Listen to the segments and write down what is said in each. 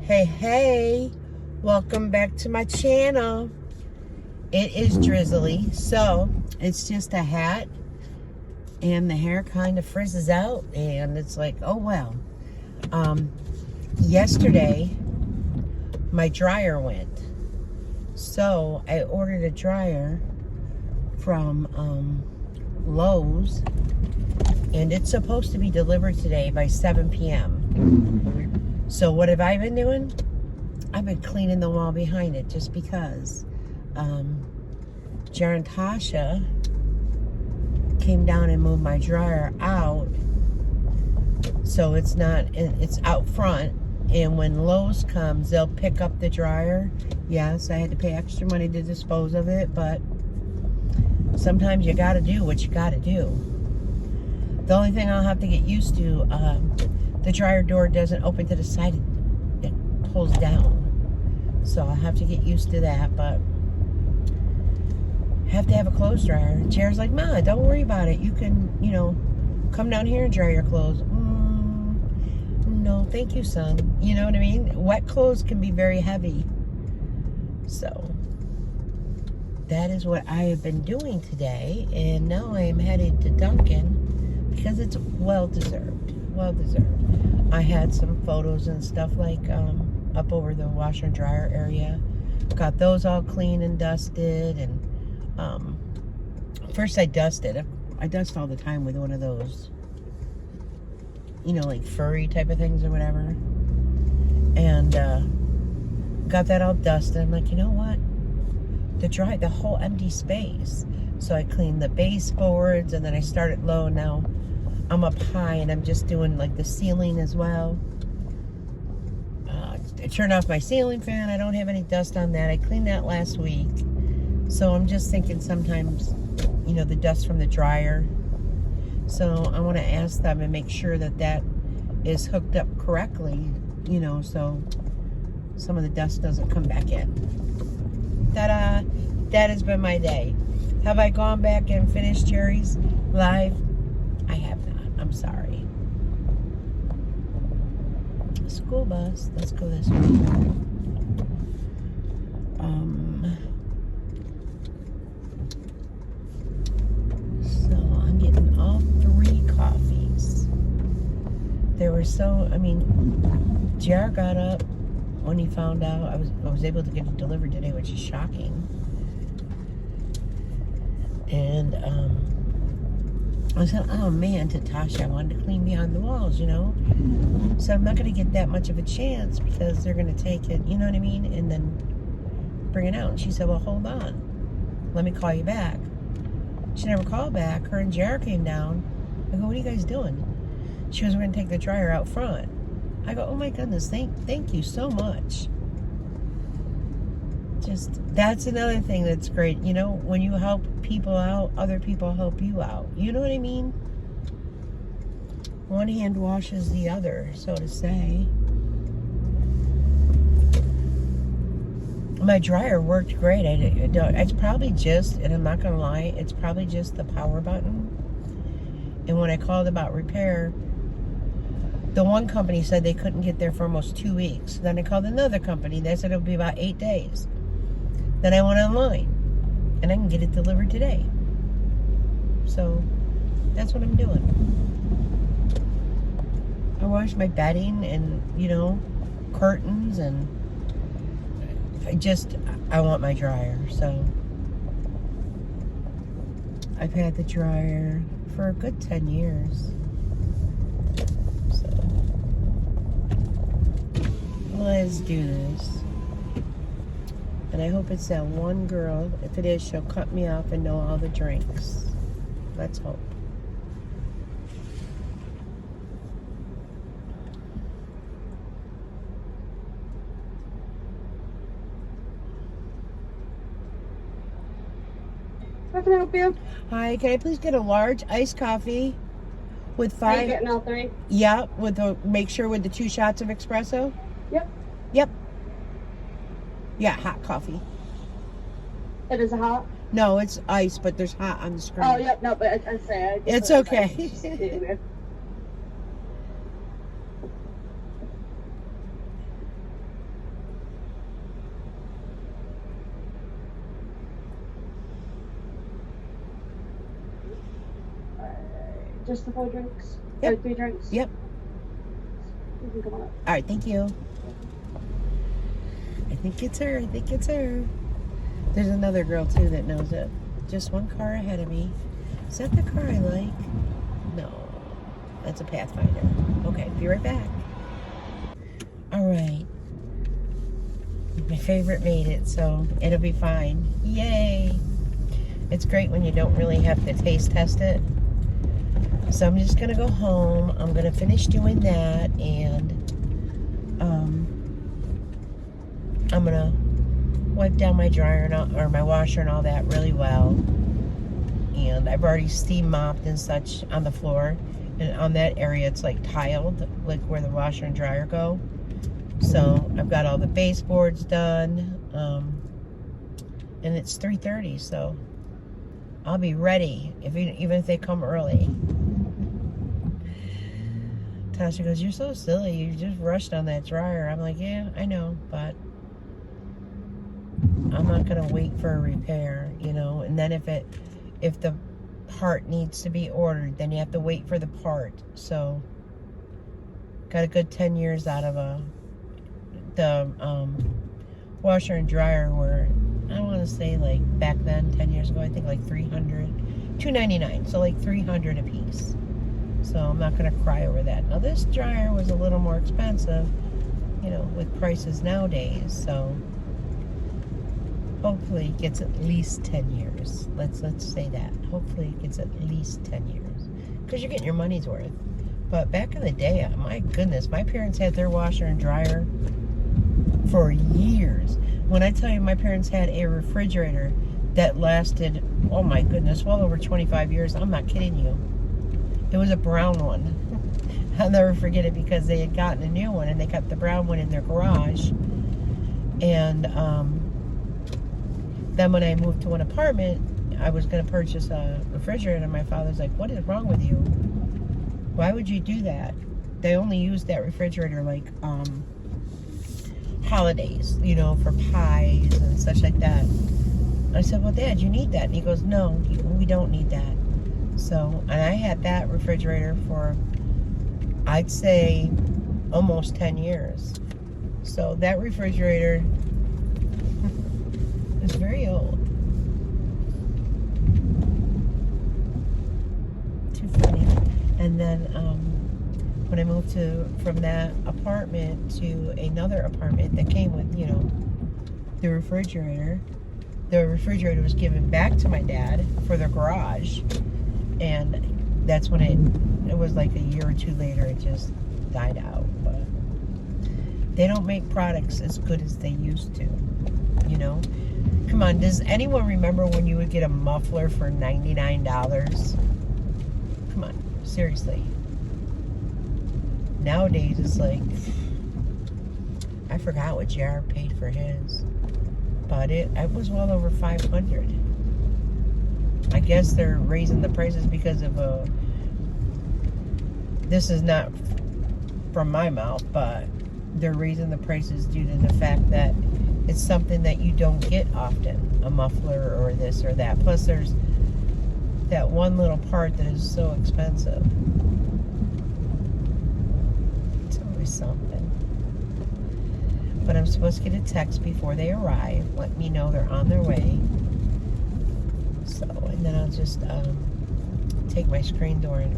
Hey, welcome back to my channel. It is drizzly, so it's just a hat and the hair kind of frizzes out and it's like, oh well. Yesterday my dryer went, so I ordered a dryer from Lowe's, and it's supposed to be delivered today by 7 p.m. So what have I been doing? I've been cleaning the wall behind it just because Jar and Tasha came down and moved my dryer out, so it's out front, and when Lowe's comes they'll pick up the dryer. Yes, I had to pay extra money to dispose of it, but sometimes you gotta do what you gotta do. The only thing I'll have to get used to, the dryer door doesn't open to the side, it pulls down. So I'll have to get used to that, but have to have a clothes dryer. Jared's like, Ma, don't worry about it. You can, come down here and dry your clothes. No, thank you, son. You know what I mean? Wet clothes can be very heavy. So that is what I have been doing today, and now I am headed to Dunkin' because it's well deserved. Well deserved. I had some photos and stuff like up over the washer and dryer area. Got those all clean and dusted, and first I dusted. I dust all the time with one of those, like furry type of things or whatever. And got that all dusted. I'm like, you know what? The whole empty space. So I cleaned the baseboards, and then I started low. Now I'm up high, and I'm just doing like the ceiling as well. I turned off my ceiling fan. I don't have any dust on that. I cleaned that last week. So I'm just thinking sometimes, the dust from the dryer. So I want to ask them and make sure that is hooked up correctly, so some of the dust doesn't come back in. Ta-da! That has been my day. Have I gone back and finished Jerry's live? I have not. I'm sorry. School bus. Let's go this way. So I'm getting all 3 coffees. Jar got up when he found out I was able to get it delivered today, which is shocking. And I said, oh man, to Tasha, I wanted to clean behind the walls, So I'm not going to get that much of a chance because they're going to take it, you know what I mean, and then bring it out. And she said, well, hold on, let me call you back. She never called back. Her and Jar came down. I go, what are you guys doing? She goes, we're going to take the dryer out front. I go, oh my goodness, thank you so much. That's another thing that's great. When you help people out, other people help you out. You know what I mean? One hand washes the other, so to say. My dryer worked great. It's probably just, and I'm not going to lie, it's probably just the power button. And when I called about repair, the one company said they couldn't get there for almost 2 weeks. Then I called another company. They said it would be about 8 days. Then I went online, and I can get it delivered today. So that's what I'm doing. I washed my bedding and, curtains, and I want my dryer. So I've had the dryer for a good 10 years. So let's do this. And I hope it's that one girl. If it is, she'll cut me off and know all the drinks. Let's hope. How can I help you? Hi, can I please get a large iced coffee with 5? Are you getting all 3? Yeah, make sure with the 2 shots of espresso. Yep. Yeah, hot coffee. It is a hot? No, it's ice, but there's hot on the screen. Oh, yep, no, but I say it's okay. Ice. Just the 4 drinks? Yep. Oh, 3 drinks? Yep. You can come on up. All right, thank you. I think it's her. I think it's her. There's another girl too that knows it. Just one car ahead of me. Is that the car I like? No, that's a Pathfinder. Okay, be right back. All right. My favorite made it, so it'll be fine. Yay! It's great when you don't really have to taste test it. So I'm just gonna go home. I'm gonna finish doing that, and I'm gonna wipe down my dryer and or my washer and all that really well. And I've already steam mopped and such on the floor, and on that area it's like tiled, like where the washer and dryer go. So I've got all the baseboards done, and it's 3:30, so I'll be ready even if they come early. Tasha goes, "You're so silly. You just rushed on that dryer." I'm like, "Yeah, I know, but I'm not gonna wait for a repair, you know." And then if the part needs to be ordered, then you have to wait for the part. So got a good 10 years out of the washer and dryer were, I want to say, like back then 10 years ago, I think like $299, so like $300 a piece. So I'm not gonna cry over that. Now this dryer was a little more expensive, you know, with prices nowadays. So hopefully it gets at least 10 years. Let's say that. Hopefully it gets at least 10 years, because you're getting your money's worth. But back in the day, my goodness, my parents had their washer and dryer for years. When I tell you, my parents had a refrigerator that lasted, oh my goodness, well over 25 years. I'm not kidding you. It was a brown one. I'll never forget it, because they had gotten a new one and they kept the brown one in their garage. And then when I moved to an apartment, I was going to purchase a refrigerator, and my father's like, "What is wrong with you? Why would you do that?" They only used that refrigerator like holidays, you know, for pies and such like that. I said, "Well, Dad, you need that." And he goes, "No, we don't need that." So, and I had that refrigerator for, I'd say, almost 10 years. So that refrigerator is very old. Too funny. And then when I moved from that apartment to another apartment that came with, you know, the refrigerator was given back to my dad for the garage. And that's when it was like a year or two later, it just died out. But they don't make products as good as they used to, you know. Come on, does anyone remember when you would get a muffler for $99? Come on, seriously. Nowadays it's like, I forgot what JR paid for his, but it was well over $500. I guess they're raising the prices because of this is not from my mouth, but they're raising the prices due to the fact that it's something that you don't get often, a muffler or this or that. Plus there's that one little part that is so expensive. It's always something. But I'm supposed to get a text before they arrive, let me know they're on their way. So, and then I'll just take my screen door and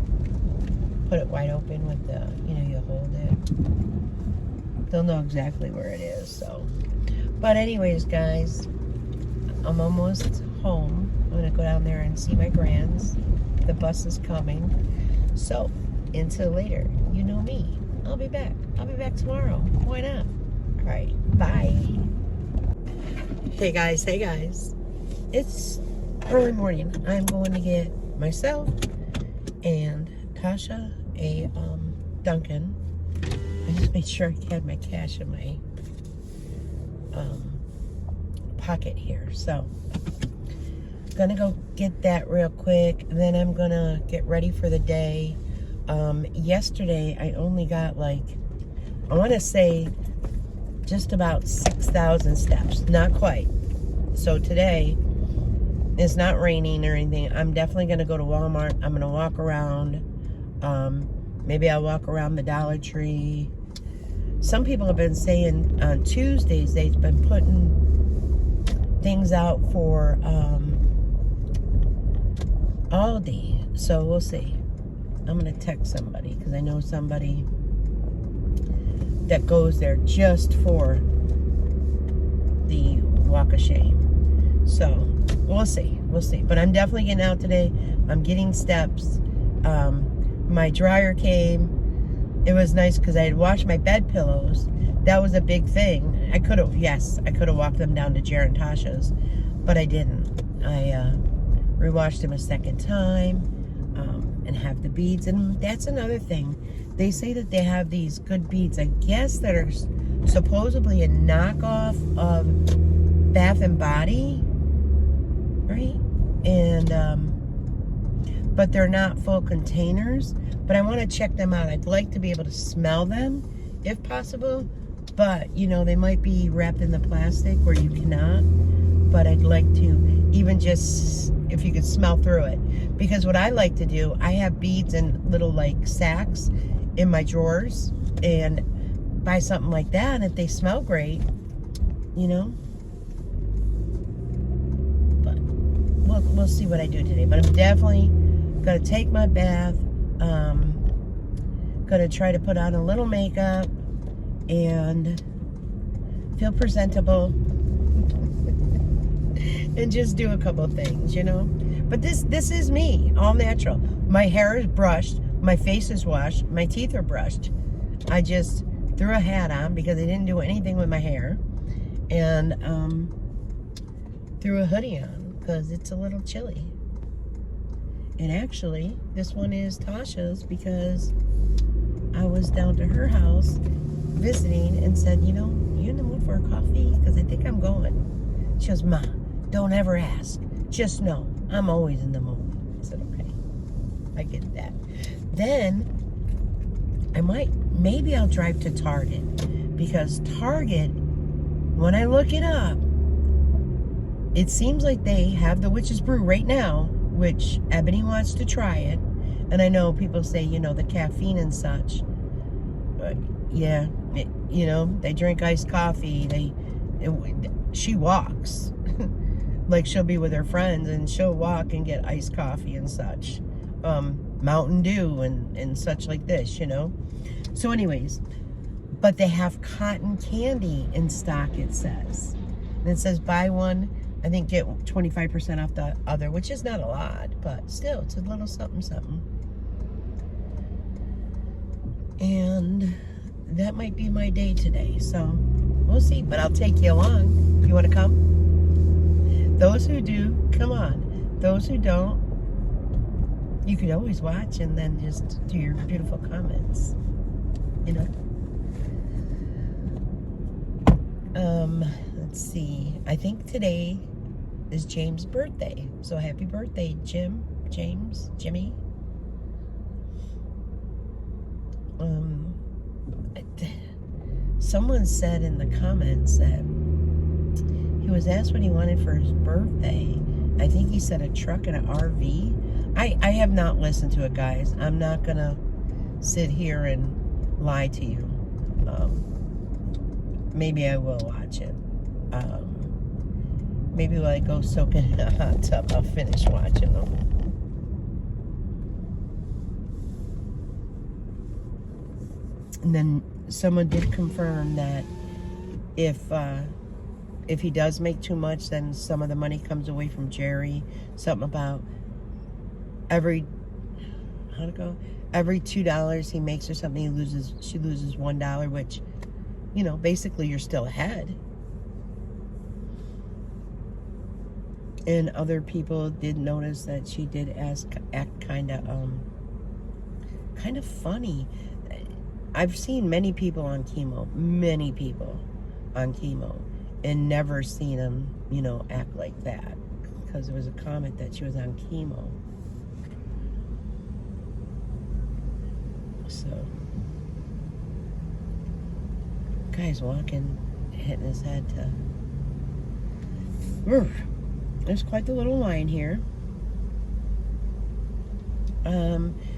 put it wide open with the, you know, you hold it. They'll know exactly where it is, so. But anyways, guys, I'm almost home. I'm going to go down there and see my grands. The bus is coming. So, until later, you know me. I'll be back. I'll be back tomorrow. Why not? All right, bye. Hey guys, it's early morning. I'm going to get myself and Tasha a Dunkin'. I just made sure I had my cash in my pocket here. So gonna go get that real quick, and then I'm gonna get ready for the day. Yesterday I only got like, I want to say just about 6,000 steps, not quite. So today it's not raining or anything. I'm definitely gonna go to Walmart. I'm gonna walk around Maybe I'll walk around the Dollar Tree. Some people have been saying on Tuesdays they've been putting things out for Aldi. So we'll see. I'm going to text somebody because I know somebody that goes there just for the walk of shame. So we'll see. We'll see. But I'm definitely getting out today. I'm getting steps. My dryer came. It was nice because I had washed my bed pillows. That was a big thing. I could have walked them down to Jared and Tasha's, but I didn't. I rewashed them a second time and have the beads. And that's another thing. They say that they have these good beads, I guess, that are supposedly a knockoff of Bath and Body, right? And but they're not full containers. But I want to check them out. I'd like to be able to smell them if possible. But, you know, they might be wrapped in the plastic where you cannot. But I'd like to even just, if you could smell through it. Because what I like to do, I have beads in little, like, sacks in my drawers. And buy something like that. And if they smell great, you know. But we'll see what I do today. But I'm definitely going to take my bath. Gonna try to put on a little makeup and feel presentable and just do a couple of things, you know. But this is me, all natural. My hair is brushed, my face is washed, my teeth are brushed. I just threw a hat on because I didn't do anything with my hair, and threw a hoodie on because it's a little chilly. And actually, this one is Tasha's because I was down to her house visiting and said, you know, you in the mood for a coffee? Because I think I'm going. She goes, Ma, don't ever ask. Just know, I'm always in the mood. I said, okay, I get that. Then, maybe I'll drive to Target. Because Target, when I look it up, it seems like they have the Witch's Brew right now, which Ebony wants to try it. And I know people say, you know, the caffeine and such. But yeah, you know, they drink iced coffee. She walks. Like she'll be with her friends and she'll walk and get iced coffee and such. Mountain Dew and such like this, you know. So anyways, but they have cotton candy in stock, it says. And it says buy one, I think get 25% off the other, which is not a lot, but still, it's a little something, something. And that might be my day today, so we'll see. But I'll take you along. You want to come? Those who do, come on. Those who don't, you could always watch and then just do your beautiful comments, you know. Let's see. I think today is James' birthday. So happy birthday, James, Jimmy. Someone said in the comments that he was asked what he wanted for his birthday. I think he said a truck and an RV. I have not listened to it, guys. I'm not gonna sit here and lie to you. Maybe I will watch it. Maybe when I go soak in a hot tub, I'll finish watching them. And then someone did confirm that if he does make too much, then some of the money comes away from Jerry. Something about every $2 he makes or something, she loses $1, which, you know, basically you're still ahead. And other people did notice that she did act kind of funny. I've seen many people on chemo, and never seen them, you know, act like that. Because there was a comment that she was on chemo. So, guy's walking, hitting his head to... There's quite the little line here.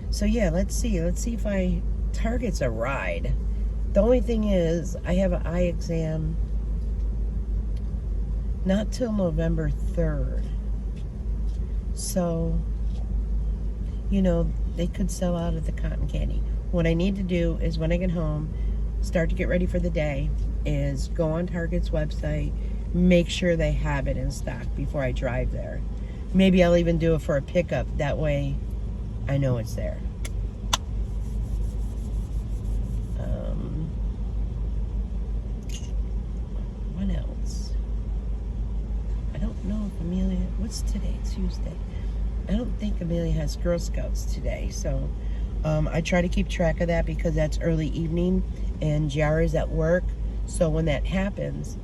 So yeah, let's see if Target's a ride. The only thing is, I have an eye exam not till November 3rd. So, they could sell out of the cotton candy. What I need to do is when I get home, start to get ready for the day, is go on Target's website, make sure they have it in stock before I drive there. Maybe I'll even do it for a pickup. That way I know it's there. What else? I don't know if Amelia... What's today? Tuesday. I don't think Amelia has Girl Scouts today. So I try to keep track of that because that's early evening and JR is at work. So when that happens,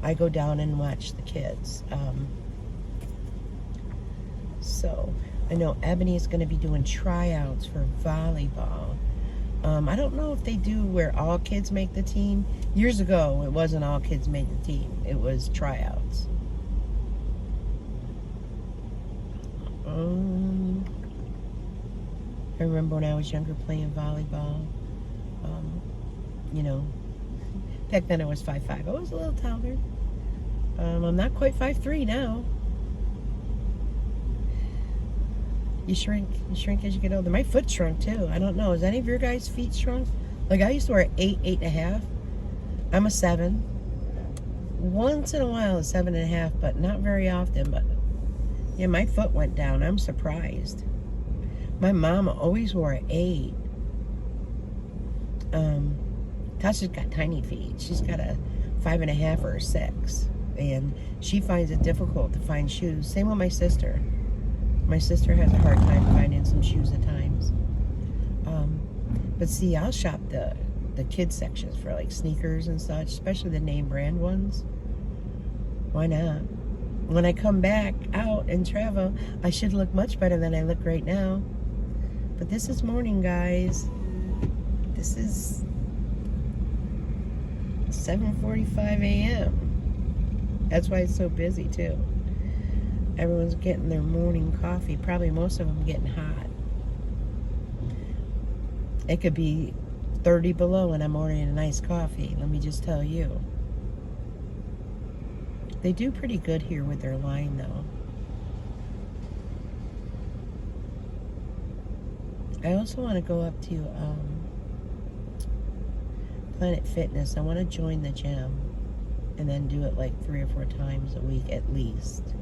I go down and watch the kids. So I know Ebony is going to be doing tryouts for volleyball. I don't know if they do where all kids make the team. Years ago, it wasn't all kids made the team. It was tryouts. I remember when I was younger playing volleyball. Back then I was 5'5". I was a little taller. I'm not quite 5'3" now. You shrink as you get older. My foot shrunk too. I don't know. Has any of your guys' feet shrunk? Like I used to wear 8, 8.5. I'm a 7. Once in a while, a 7.5, but not very often. But yeah, my foot went down. I'm surprised. My mom always wore an 8. Tasha's got tiny feet. She's got a 5.5 or a 6, and she finds it difficult to find shoes. Same with my sister. My sister has a hard time finding some shoes at times. But see, I'll shop the kids sections for like sneakers and such, especially the name brand ones. Why not? When I come back out and travel, I should look much better than I look right now. But this is morning, guys. This is 7:45 a.m. That's why it's so busy too. Everyone's getting their morning coffee. Probably most of them getting hot. It could be 30 below and I'm ordering a nice coffee. Let me just tell you. They do pretty good here with their line though. I also want to go up to Planet Fitness. I want to join the gym and then do it like 3 or 4 times a week at least.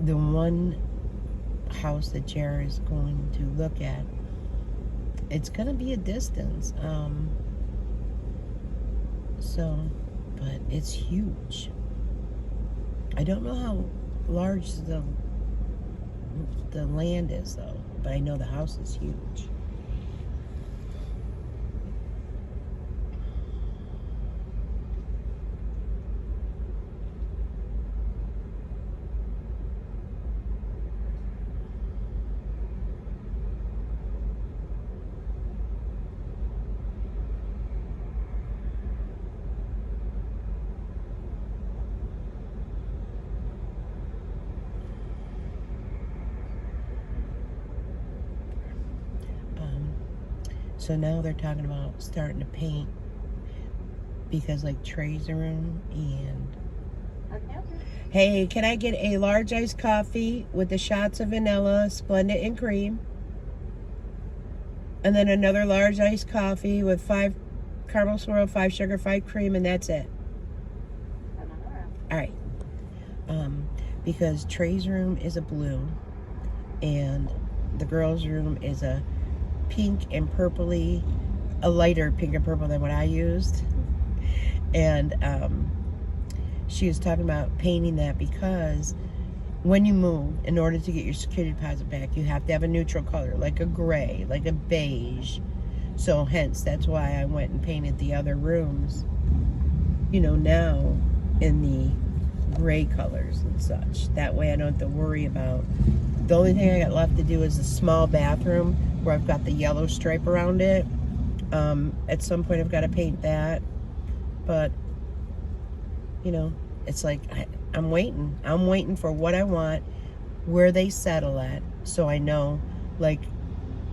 The one house that Jared is going to look at, it's going to be a distance. But it's huge. I don't know how large the land is though, but I know the house is huge. So now they're talking about starting to paint because like Trey's room and... Hey, can I get a large iced coffee with the shots of vanilla, Splendid and cream? And then another large iced coffee with 5 caramel swirl, 5 sugar, 5 cream, and that's it. All right. Because Trey's room is a blue and the girls' room is a pink and purpley, a lighter pink and purple than what I used. And she was talking about painting that because when you move, in order to get your security deposit back, you have to have a neutral color, like a gray, like a beige. So hence, that's why I went and painted the other rooms, now in the gray colors and such. That way I don't have to worry about... The only thing I got left to do is a small bathroom where I've got the yellow stripe around it. At some point I've got to paint that. But, it's like I'm waiting. I'm waiting for what I want. where they settle at, so I know, like,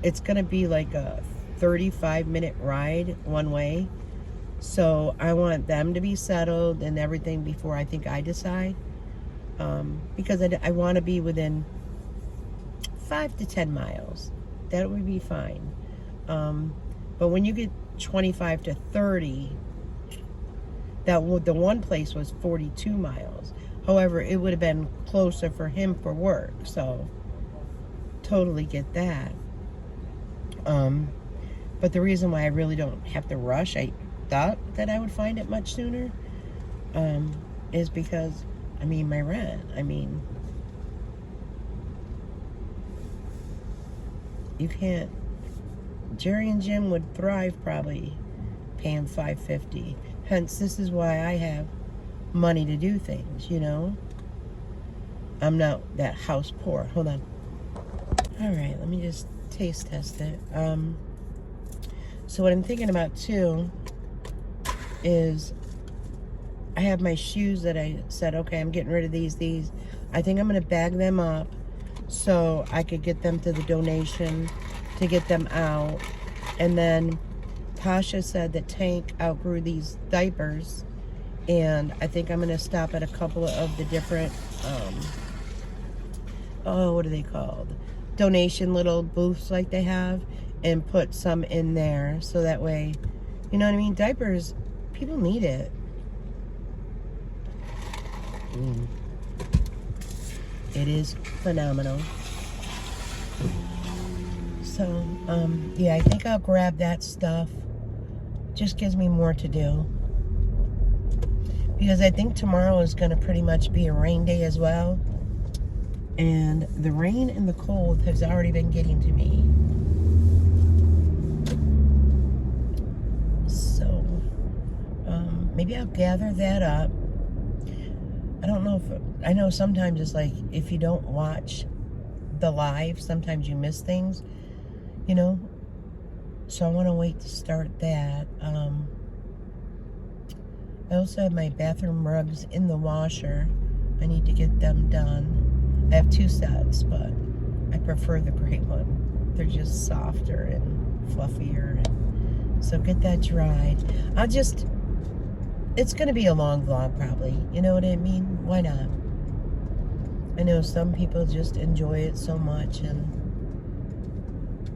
it's gonna be like a 35-minute ride one way. So I want them to be settled and everything before I think I decide. Because I want to be within 5 to 10 miles. That would be fine. But when you get 25 to 30, the one place was 42 miles. However, it would have been closer for him for work. So totally get that. But the reason why I really don't have to rush, I thought that I would find it much sooner, is because, I mean, my rent. I mean, you can't. Jerry and Jim would thrive probably paying $550. Hence, this is why I have money to do things, you know. I'm not that house poor. Hold on. All right, let me just taste test it. So what I'm thinking about too is I have my shoes that I said, okay, I'm getting rid of these. I think I'm going to bag them up so I could get them to the donation to get them out. And then Tasha said that Tank outgrew these diapers, and I think I'm going to stop at a couple of the different, what are they called? Donation little booths like they have, and put some in there so that way, you know what I mean? Diapers, people need it. It is phenomenal. So, yeah, I think I'll grab that stuff. Just gives me more to do. Because I think tomorrow is going to pretty much be a rain day as well. And the rain and the cold has already been getting to me. So, maybe I'll gather that up. I don't know if, I know sometimes it's like, if you don't watch the live, sometimes you miss things, you know? So I want to wait to start that. I also have my bathroom rugs in the washer. I need to get them done. I have 2 sets, but I prefer the gray one. They're just softer and fluffier. So get that dried. It's going to be a long vlog probably. You know what I mean? Why not? I know some people just enjoy it so much, and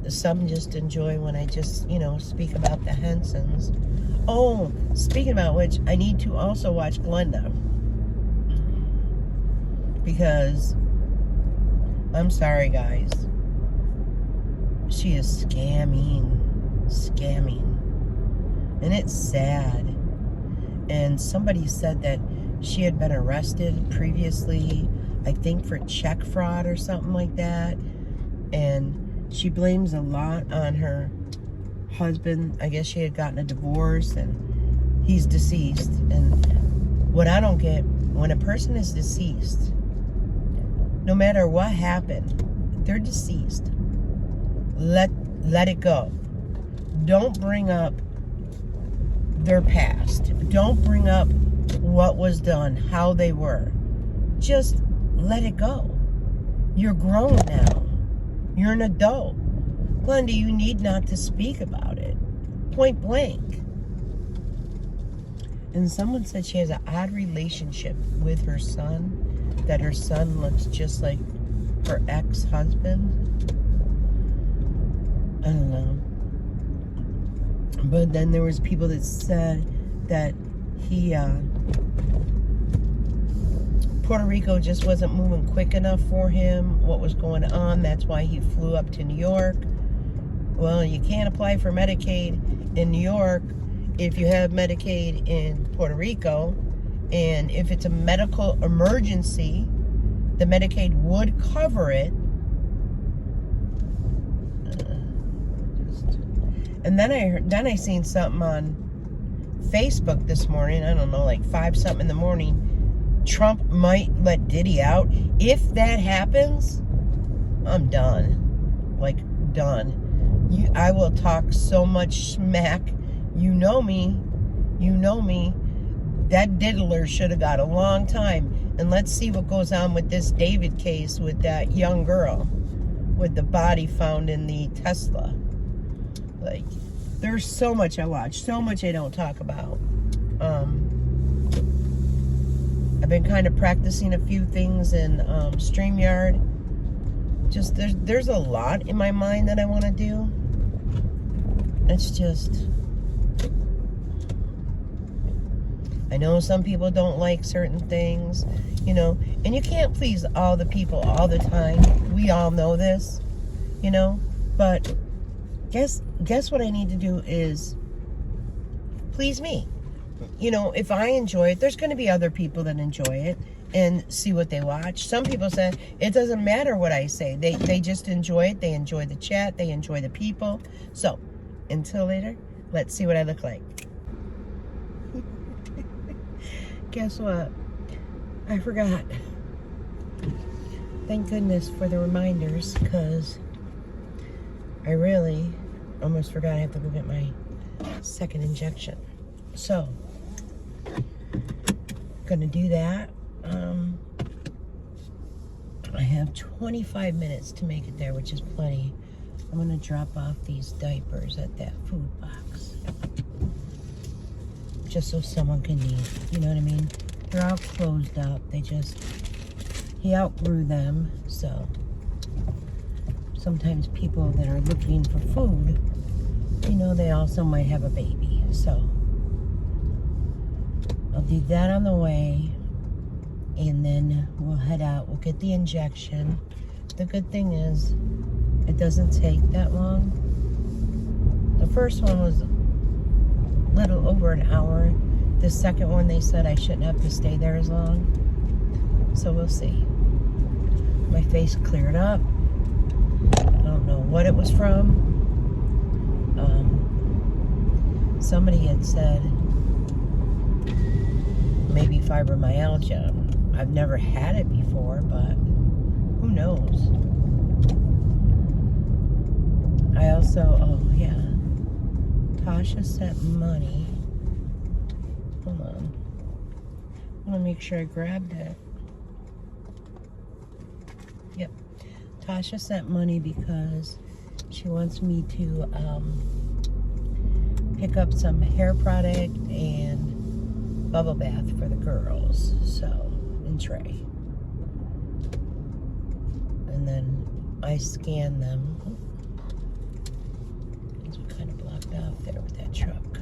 some just enjoy when I just, you know, speak about the Hensons. Oh, speaking about which, I need to also watch Glenda. Because, I'm sorry guys, she is scamming. And it's sad. And somebody said that she had been arrested previously, I think for check fraud or something like that. And she blames a lot on her husband. I guess she had gotten a divorce and he's deceased. And what I don't get, when a person is deceased, no matter what happened, they're deceased. Let it go. Don't bring up their past. Don't bring up what was done, how they were. Just let it go. You're grown now. You're an adult. Glenda, you need not to speak about it. Point blank. And someone said she has an odd relationship with her son, that her son looks just like her ex-husband. I don't know. But then there was people that said that he, Puerto Rico just wasn't moving quick enough for him, what was going on. That's why he flew up to New York. Well, you can't apply for Medicaid in New York if you have Medicaid in Puerto Rico. And if it's a medical emergency, the Medicaid would cover it. And then I seen something on Facebook this morning. I don't know, like 5 something in the morning. Trump might let Diddy out. If that happens, I'm done. Like, done. I will talk so much smack. You know me. That diddler should have got a long time. And let's see what goes on with this David case with that young girl with the body found in the Tesla. Like, there's so much I watch, so much I don't talk about. I've been kind of practicing a few things in StreamYard. Just there's a lot in my mind that I want to do. It's just, I know some people don't like certain things, you know, and you can't please all the people all the time. We all know this, you know, but guess what I need to do is please me. You know, if I enjoy it, there's going to be other people that enjoy it and see what they watch. Some people say it doesn't matter what I say. They just enjoy it. They enjoy the chat. They enjoy the people. So, until later, let's see what I look like. Guess what? I forgot. Thank goodness for the reminders, because I really almost forgot I have to go get my second injection. So, gonna do that. I have 25 minutes to make it there, which is plenty. I'm gonna drop off these diapers at that food box, just so someone can eat. You know what I mean? They're all closed up. He outgrew them, so sometimes people that are looking for food, you know, they also might have a baby. So I'll do that on the way, and then we'll head out. We'll get the injection. The good thing is it doesn't take that long. The first one was a little over an hour. The second one, they said I shouldn't have to stay there as long. So we'll see. My face cleared up. I don't know what it was from. Somebody had said maybe fibromyalgia. I've never had it before, but who knows? I also, oh yeah, Tasha sent money. Hold on. I want to make sure I grabbed it. Yep. Tasha sent money because she wants me to pick up some hair product and bubble bath for the girls. So, and Trey. And then I scan them. These were kind of blocked off there with that truck.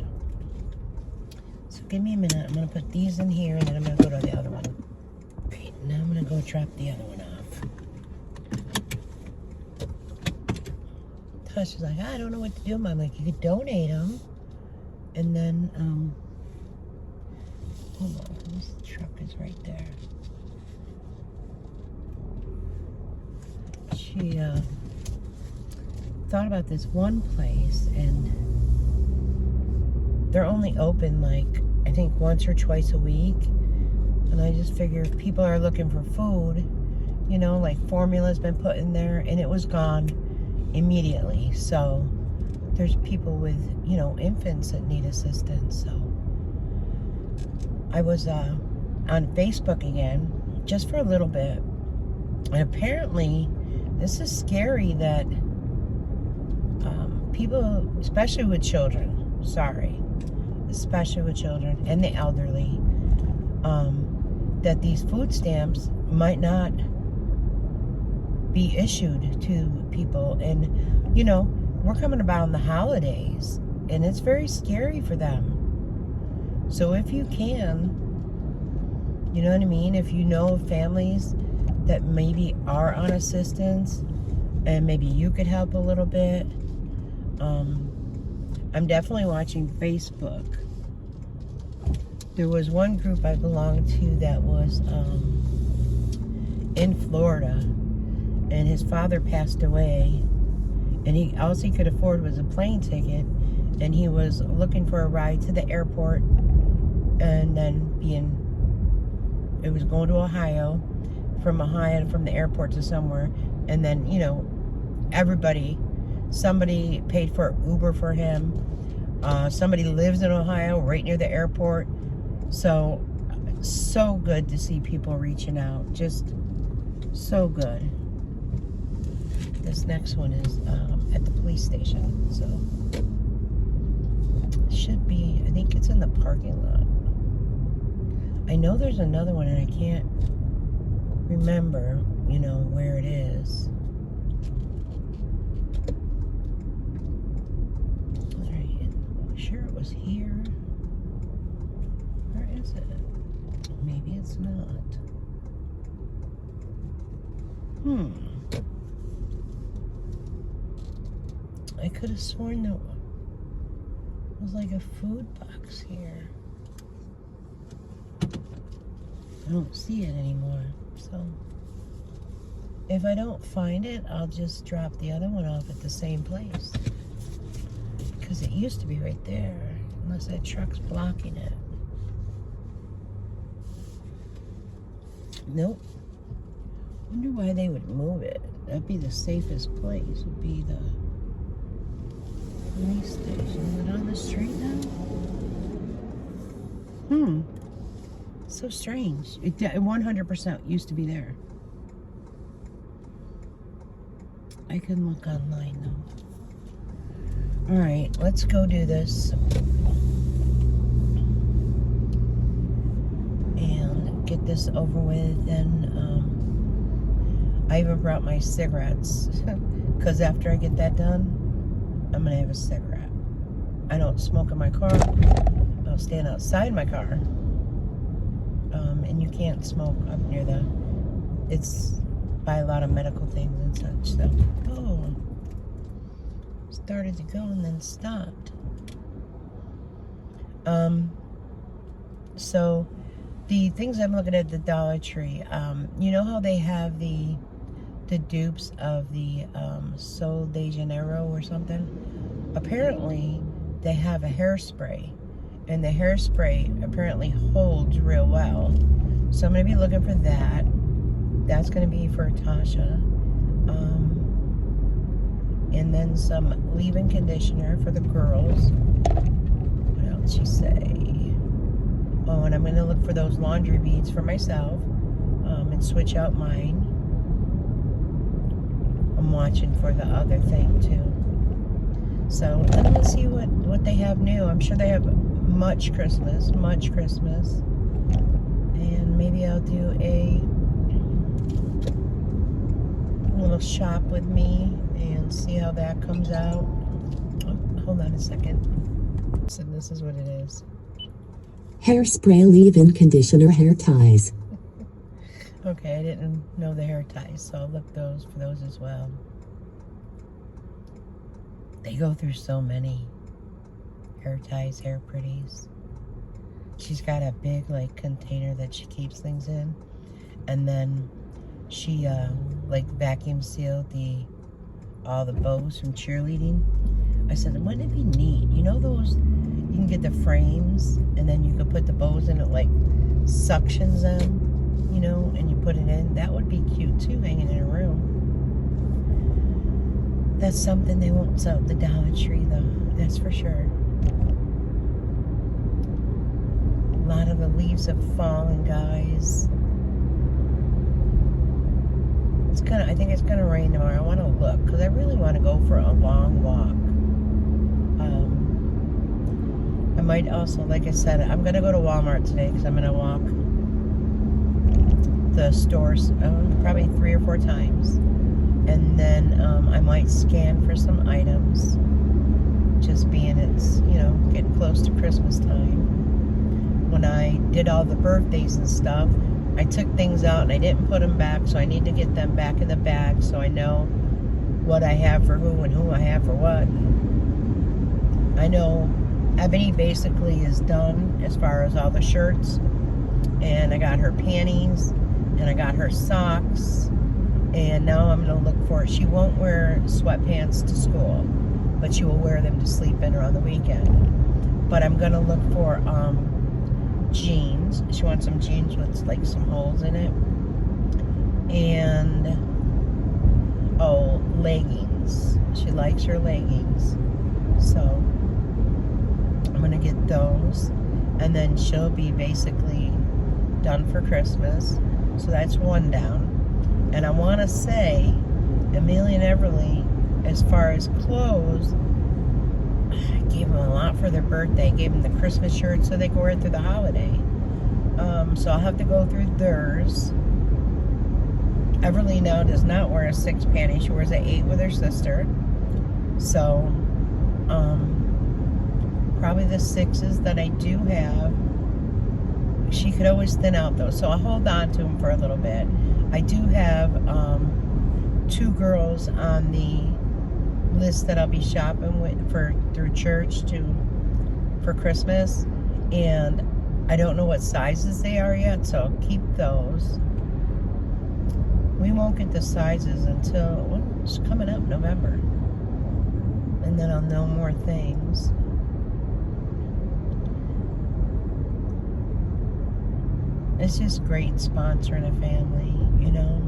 So give me a minute. I'm going to put these in here, and then I'm going to go to the other one. Okay, now I'm going to go drop the other one off. Tasha's like, I don't know what to do. I'm like, you could donate them. And then, hold on. This truck is right there. She thought about this one place, and they're only open like, I think once or twice a week. And I just figure if people are looking for food, you know, like formula's been put in there, and it was gone immediately. So there's people with, you know, infants that need assistance. So I was on Facebook again just for a little bit, and apparently this is scary that people, especially with children, especially with children and the elderly, that these food stamps might not be issued to people. And, you know, we're coming about on the holidays, and it's very scary for them. So if you can, you know what I mean? If you know families that maybe are on assistance, and maybe you could help a little bit. I'm definitely watching Facebook. There was one group I belonged to that was in Florida, and his father passed away, and all he could afford was a plane ticket, and he was looking for a ride to the airport, and then it was going to Ohio, from the airport to somewhere, and then, you know, somebody paid for Uber for him. Somebody lives in Ohio, right near the airport. So so good to see people reaching out. Just so good. This next one is at the police station. So it should be, I think it's in the parking lot. I know there's another one and I can't remember, you know, where it is. Alright, I'm sure it was here. Where is it? Maybe it's not. I could have sworn there was like a food box here. I don't see it anymore, so if I don't find it, I'll just drop the other one off at the same place, because it used to be right there, unless that truck's blocking it. Nope. Wonder why they would move it. That'd be the safest place, would be the police station. Is it on the street now? So strange. It 100% used to be there. I can look online though. Alright, let's go do this. And get this over with. And I even brought my cigarettes. Because after I get that done, I'm going to have a cigarette. I don't smoke in my car. I'll stand outside my car. And you can't smoke up near the, it's by a lot of medical things and such. So, oh, started to go and then stopped. So the things I'm looking at the Dollar Tree, you know how they have the dupes of the Sol de Janeiro or something? Apparently they have a hairspray, and the hairspray apparently holds real well. So I'm going to be looking for that. That's going to be for Tasha. And then some leave-in conditioner for the girls. What else she say? Oh, and I'm going to look for those laundry beads for myself, and switch out mine. I'm watching for the other thing too. So I'm going to see what they have new. I'm sure they have much Christmas. And maybe I'll do a little shop with me and see how that comes out. Oh, hold on a second. So this is what it is. Hairspray, leave-in conditioner, hair ties. Okay, I didn't know the hair ties, so I'll look for those as well. They go through so many hair ties, hair pretties. She's got a big like container that she keeps things in, and then she like vacuum sealed all the bows from cheerleading. I said, wouldn't it be neat? You know those, you can get the frames and then you can put the bows in, it like suctions them, you know, and you put it in. That would be cute too, hanging in a room. That's something they won't sell at the Dollar Tree though, that's for sure. A lot of the leaves have fallen, guys. I think it's gonna rain tomorrow. I want to look because I really want to go for a long walk. I might also, like I said, I'm gonna go to Walmart today because I'm gonna walk the stores probably 3 or 4 times, and then I might scan for some items. Just being it's, you know, getting close to Christmas time. When I did all the birthdays and stuff, I took things out and I didn't put them back, so I need to get them back in the bag so I know what I have for who and who I have for what. I know Ebony basically is done as far as all the shirts, and I got her panties and I got her socks, and now I'm going to look for, she won't wear sweatpants to school, but she will wear them to sleep in or on the weekend. But I'm going to look for jeans. She wants some jeans with like some holes in it, and leggings. She likes her leggings, so I'm gonna get those, and then she'll be basically done for Christmas. So that's one down. And I want to say, Amelia and Everly, as far as clothes, I gave them a lot for their birthday. I gave them the Christmas shirt so they could wear it through the holiday. So I'll have to go through theirs. Everly now does not wear a 6 panty. She wears an 8 with her sister. So, probably the 6s that I do have. She could always thin out those, so I'll hold on to them for a little bit. I do have 2 girls on the list that I'll be shopping with through church for Christmas, and I don't know what sizes they are yet, so I'll keep those. We won't get the sizes until, well, it's coming up November, and then I'll know more things. It's just great sponsoring a family, you know.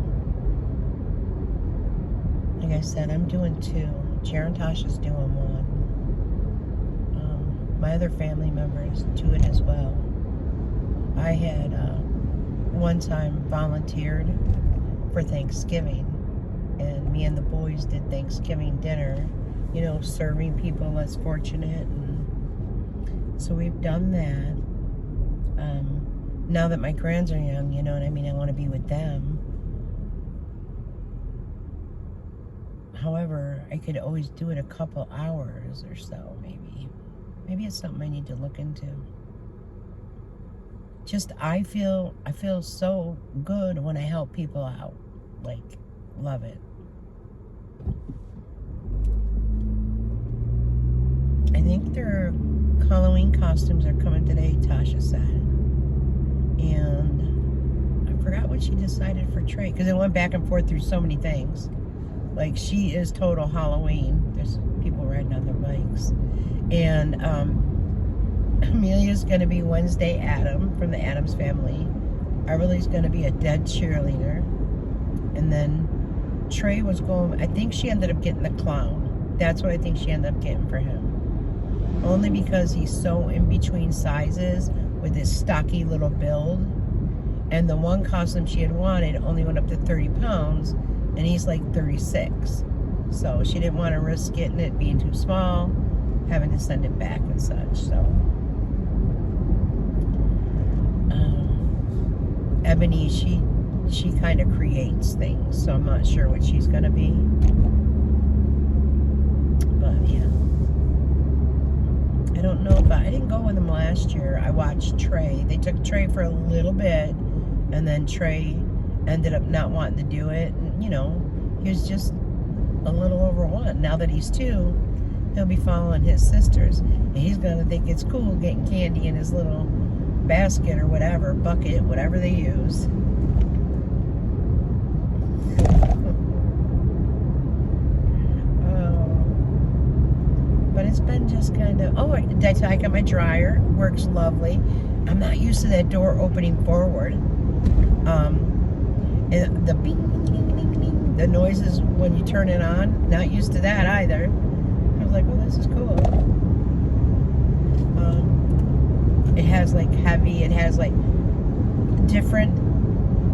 Like I said, I'm doing 2. Jaron Tosh is doing 1. My other family members do it as well. I had one time volunteered for Thanksgiving, and me and the boys did Thanksgiving dinner, you know, serving people less fortunate, and so we've done that. Now that my grands are young, you know what I mean, I want to be with them. However, I could always do it a couple hours or so, maybe. Maybe it's something I need to look into. Just, I feel so good when I help people out. Like, love it. I think their Halloween costumes are coming today, Tasha said. And I forgot what she decided for Trey, because it went back and forth through so many things. Like, she is total Halloween. There's people riding on their bikes. And Amelia's going to be Wednesday Adam from the Addams Family. Everly's going to be a dead cheerleader. And then Trey was going, I think she ended up getting the clown. That's what I think she ended up getting for him. Only because he's so in between sizes with his stocky little build. And the one costume she had wanted only went up to 30 pounds, and he's like 36. So she didn't want to risk getting it being too small, having to send it back and such. So Ebony, she kind of creates things, so I'm not sure what she's gonna be. But yeah, I don't know if I didn't go with them last year. I watched Trey. They took Trey for a little bit, and then Trey ended up not wanting to do it. And, you know, he was just a little over 1. Now that he's 2, he'll be following his sisters, and he's gonna think it's cool getting candy in his little basket or whatever, bucket, whatever they use. But it's been just kind of, oh, I got my dryer, works lovely. I'm not used to that door opening forward. And the bing, bing, bing, bing, the noises when you turn it on, not used to that either. I was like, oh, this is cool. It has like heavy, it has like different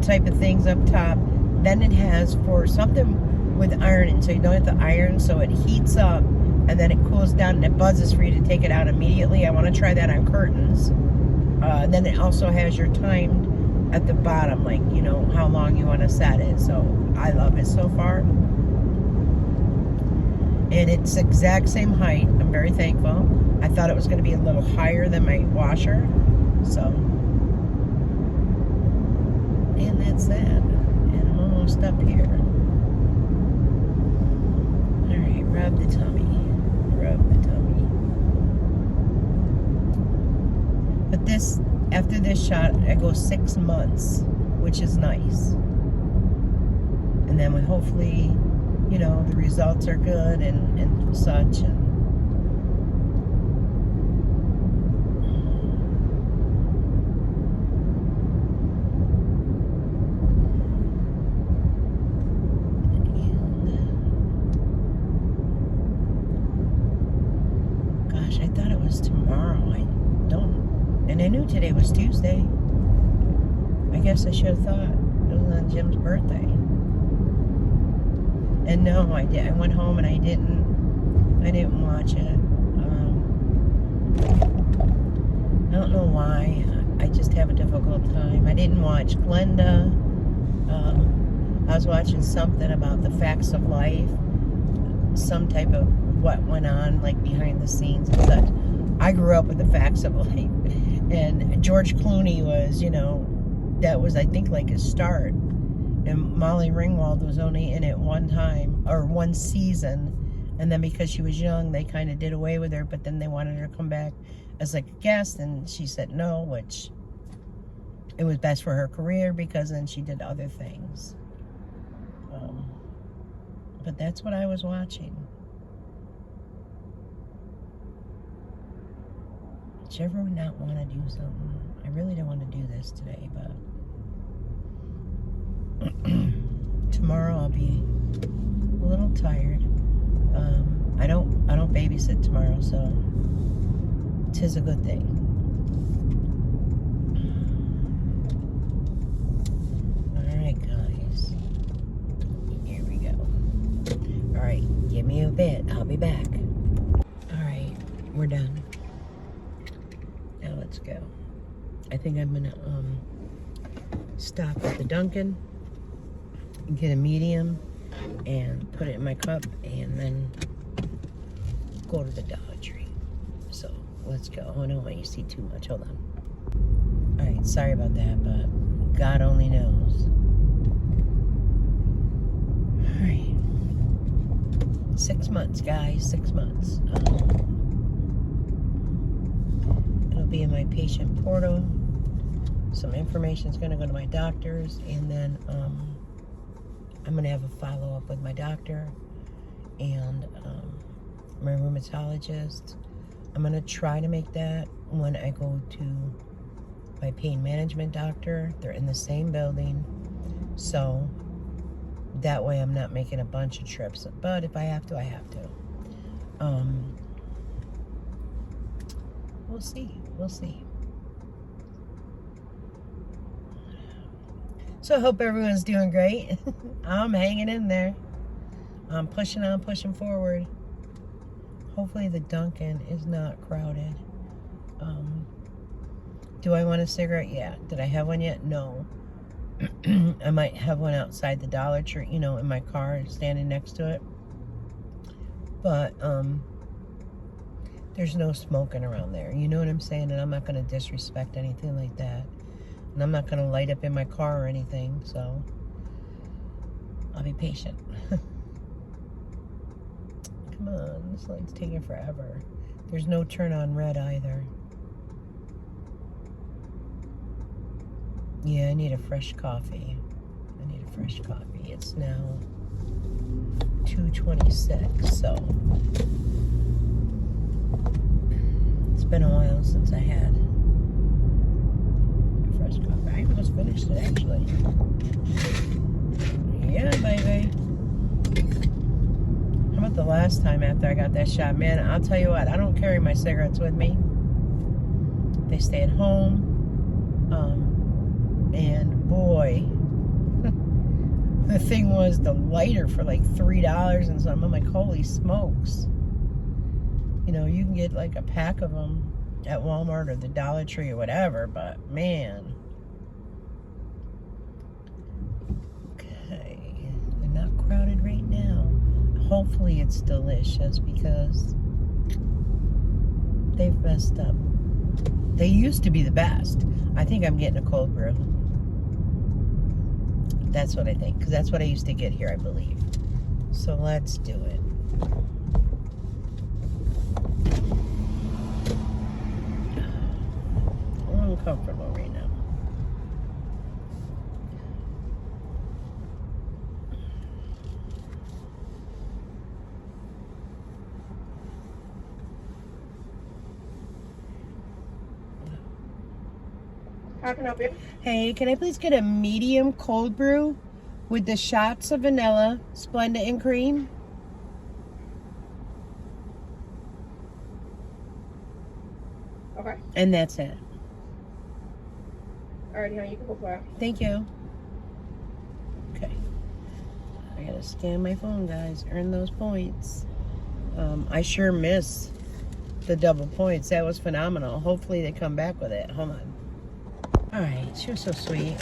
type of things up top. Then it has for something with ironing, so you don't have to iron, so it heats up and then it cools down and it buzzes for you to take it out immediately. I want to try that on curtains. Then it also has your timed at the bottom, like, you know, how long you want to set it. So I love it so far. And it's exact same height. I'm very thankful. I thought it was going to be a little higher than my washer. So, and that's that. And I'm almost up here. Alright, rub the tummy. Rub the tummy. But this, after this shot, I go 6 months, which is nice. And then we hopefully, you know, the results are good and such. And gosh, I thought it was tomorrow. I don't, and I knew today was Tuesday. I guess I should have thought it was on Jim's birthday. And no, I did. I went home and I didn't watch it. I don't know why. I just have a difficult time. I didn't watch Glenda. I was watching something about the facts of life, some type of what went on, like behind the scenes and such. I grew up with the facts of life, and George Clooney was, that was, I think, like his start. And Molly Ringwald was only in it one time, or one season, and then because she was young, they kind of did away with her, but then they wanted her to come back as like a guest, and she said no, which it was best for her career because then she did other things. But that's what I was watching. Did you ever not want to do something? I really don't want to do this today, but tomorrow I'll be a little tired. I don't babysit tomorrow, so 'tis a good thing. Alright, guys. Here we go. Alright, give me a bit. I'll be back. Alright, we're done. Now let's go. I think I'm gonna stop at the Dunkin', get a medium, and put it in my cup, and then go to the Dollar Tree. So let's go. Oh, I don't want you to see too much. Hold on. Alright, sorry about that, but God only knows. Alright. 6 months, guys. 6 months. It'll be in my patient portal. Some information is going to go to my doctors, and then I'm going to have a follow-up with my doctor and my rheumatologist. I'm going to try to make that when I go to my pain management doctor. They're in the same building, so that way I'm not making a bunch of trips. But if I have to, I have to. We'll see. We'll see. So I hope everyone's doing great. I'm hanging in there. I'm pushing on, pushing forward. Hopefully the Dunkin' is not crowded. Do I want a cigarette? Yeah. Did I have one yet? No. I might have one outside the Dollar Tree, in my car, standing next to it. But there's no smoking around there. You know what I'm saying? And I'm not going to disrespect anything like that. And I'm not going to light up in my car or anything, so I'll be patient. Come on, this light's taking forever. There's no turn on red either. Yeah, I need a fresh coffee. I need a fresh coffee. It's now 2:26, so it's been a while since I had a fresh coffee. I almost finished it, actually. Yeah, baby. How about the last time after I got that shot? Man, I'll tell you what, I don't carry my cigarettes with me. They stay at home. And boy, the thing was the lighter for like $3 and something. I'm like, holy smokes. You can get like a pack of them at Walmart or the Dollar Tree or whatever, but man. Okay, they're not crowded right now. Hopefully it's delicious because they've messed up. They used to be the best. I think I'm getting a cold brew. That's what I think, because that's what I used to get here, I believe. So let's do it. I'm uncomfortable right now. How can I help you? Hey, can I please get a medium cold brew with the shots of vanilla, Splenda, and cream? Okay. And that's it. Alrighty, honey, you can go for it. Thank you. Okay. I gotta scan my phone, guys. Earn those points. I sure miss the double points. That was phenomenal. Hopefully they come back with it. Hold on. Alright, she was so sweet.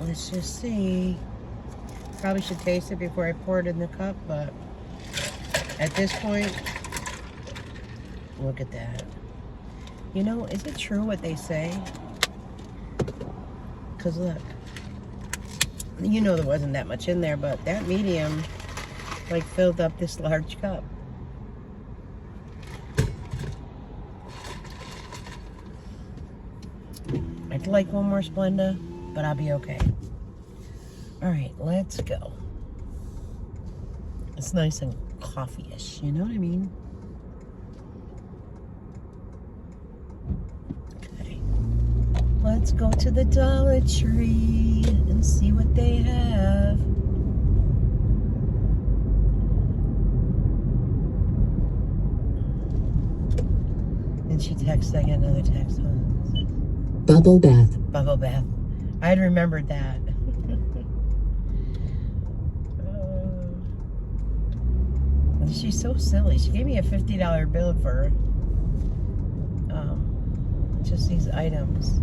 Let's just see. Probably should taste it before I pour it in the cup, but at this point, look at that. You know, is it true what they say? Because look, you know there wasn't that much in there, but that medium like filled up this large cup. I'd like one more Splenda, but I'll be okay. All right, let's go. It's nice and coffee-ish, you know what I mean? Okay. Let's go to the Dollar Tree and see what they have. And she texts, I get another text. Bubble bath. Bubble bath. I'd remembered that. She's so silly. She gave me a $50 bill for just these items.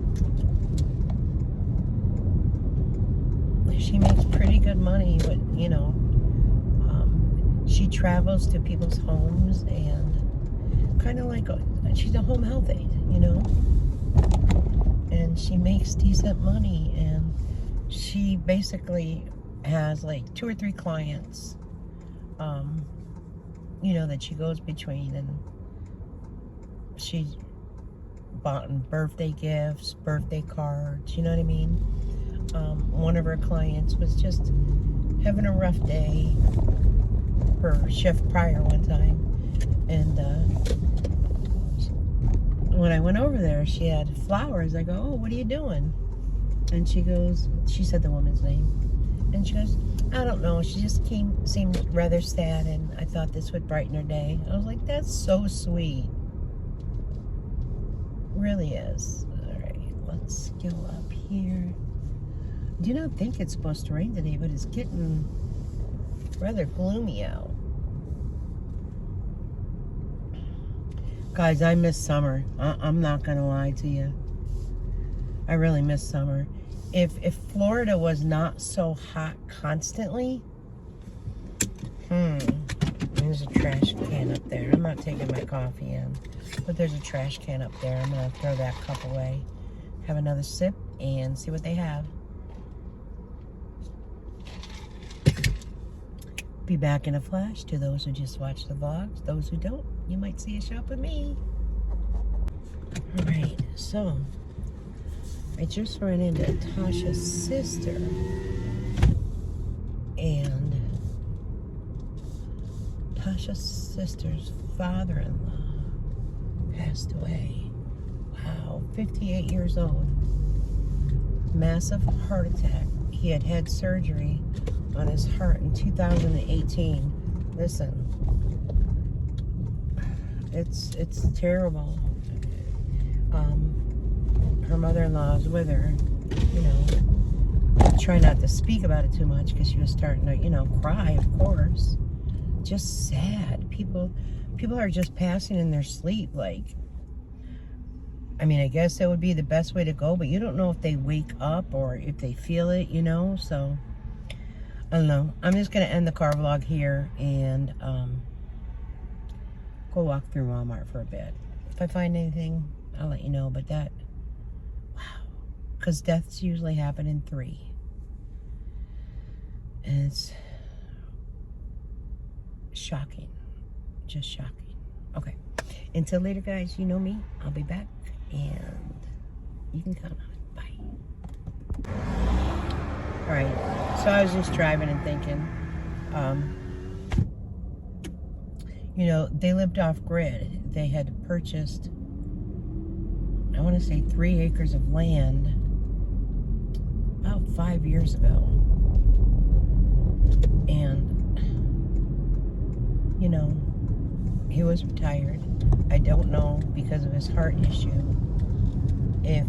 She makes pretty good money, but you know, she travels to people's homes and kind of like she's a home health aide, you know, and she makes decent money, and she basically has like 2 or 3 clients, you know, that she goes between, and she's bought birthday gifts, birthday cards, you know what I mean? One of her clients was just having a rough day, her shift prior one time, and when I went over there, she had flowers. I go, oh, what are you doing? And she goes, she said the woman's name, and she goes, I don't know, she just seemed rather sad, and I thought this would brighten her day. I was like, that's so sweet. Really is. All right, let's go up here. I do not think it's supposed to rain today, but it's getting rather gloomy out. Guys, I miss summer. I'm not gonna lie to you. I really miss summer. If Florida was not so hot constantly, there's a trash can up there. I'm not taking my coffee in, but there's a trash can up there. I'm gonna throw that cup away, have another sip, and see what they have. Be back in a flash. To those who just watch the vlogs, those who don't, you might see a shop with me. All right, so I just ran into Tasha's sister, and Tasha's sister's father-in-law passed away. Wow, 58 years old. Massive heart attack. He had had surgery on his heart in 2018. Listen, it's terrible. Her mother-in-law was with her, you know. Try not to speak about it too much because she was starting to, you know, cry, of course. Just sad. People are just passing in their sleep. Like, I mean, I guess that would be the best way to go, but you don't know if they wake up or if they feel it, you know. So I don't know. I'm just gonna end the car vlog here and go walk through Walmart for a bit. If I find anything, I'll let you know. But that, wow, because deaths usually happen in 3. And it's shocking. Just shocking. Okay. Until later, guys, you know me. I'll be back, and you can count on it. Bye. All right. So I was just driving and thinking, you know, they lived off grid. They had purchased, I want to say 3 acres of land about 5 years ago. And, you know, he was retired. I don't know, because of his heart issue, if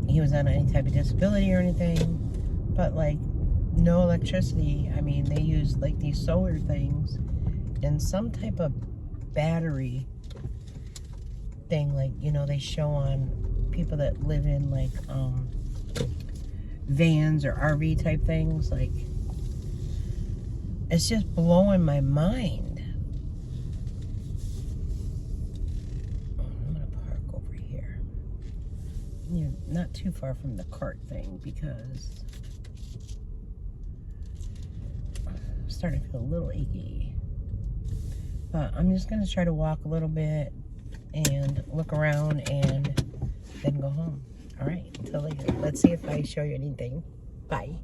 he was on any type of disability or anything. But like, no electricity. I mean, they use like these solar things and some type of battery thing, like, you know, they show on people that live in like vans or RV type things. Like, it's just blowing my mind. I'm gonna park over here. You're not too far from the cart thing because I'm starting to feel a little achy. But I'm just gonna try to walk a little bit and look around and then go home. All right, until later. Let's see if I show you anything. Bye.